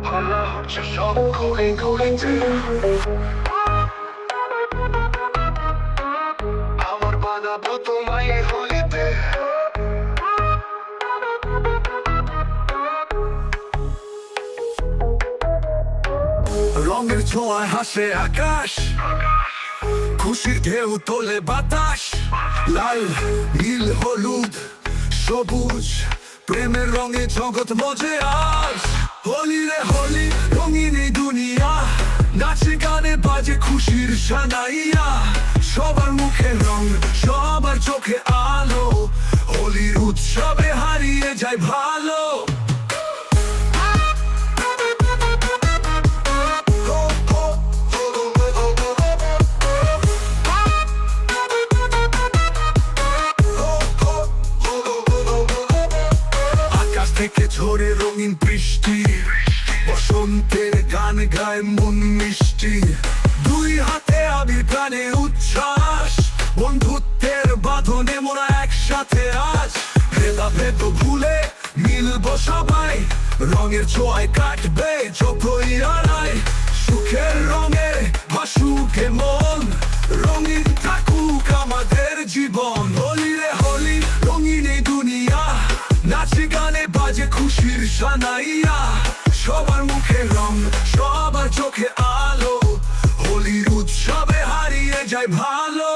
হাল্লা হচ্ছে সব গলি গলিতে, আমার বানাবো তোমায় এই হোলিতে। রঙের ছোঁয়ায় হাসে আকাশ, খুশির ঢেউ তোলে বাতাস। লাল নীল হলুদ সবুজ প্রেমের রঙে জগৎ মজে আজ। হোলি রে হোলি রঙিন এই দুনিয়া, নাচে গানে বাজে খুশির সানাইয়া। সবার মুখে রং, সবার চোখে আলো, হোলির উৎসবে হারিয়ে যায় ভালো। থেকে ঝরে রঙিন বৃষ্টি, বসন্তের গান গায় মন মিষ্টি। দুই হাতে আবির প্রাণে উচ্ছ্বাস, বন্ধুত্বের বাঁধনে মোরা একসাথে আজ। ভেদাভেদ ভুলে মিলবো সবাই, রঙের ছোঁয়ায় কাটবে যতই আড়াই। সুখের রঙে ভাসুকে মন, রঙিন থাকুক আমাদের জীবন। হোলি রে হোলি রঙিন এই দুনিয়া, নাচে গানে বাজে খুশির সানাইয়া। সবার মুখে রং, সবার চোখে আলো, হোলির উৎসবে হারিয়ে যায় ভালো।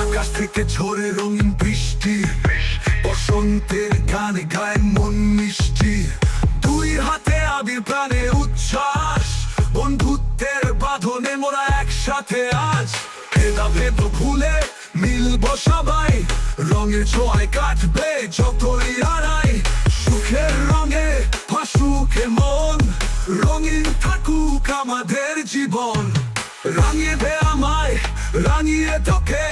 আকাশ থেকে ঝরে রঙিন বৃষ্টি, বসন্তের গানে গায় মন মিষ্টি। দুই হাতে আবির প্রাণে উচ্ছ্বাস, বন্ধুত্বের বাঁধনে মোরা একসাথে আজ। ভেদাভেদ ভুলে মিলবো সবাই, রঙের ছোঁয়ায় কাটবে যতই আড়াই। সুখের রঙে ভাসুকে মন, রঙিন থাকুক আমাদের জীবন। রাঙিয়ে দে আমায়, রাঙিয়ে তোকে,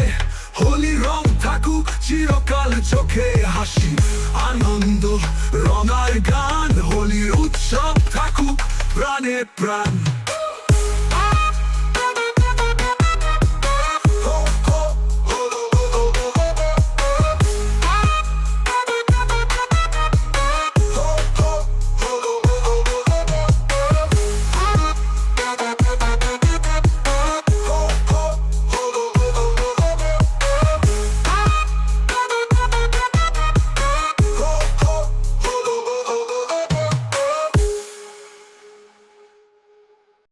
হোলি রং থাকুক চিরকাল চোখে। হাসি আনন্দ রঙার গান, হোলির উৎসব থাকুক প্রাণে প্রাণ।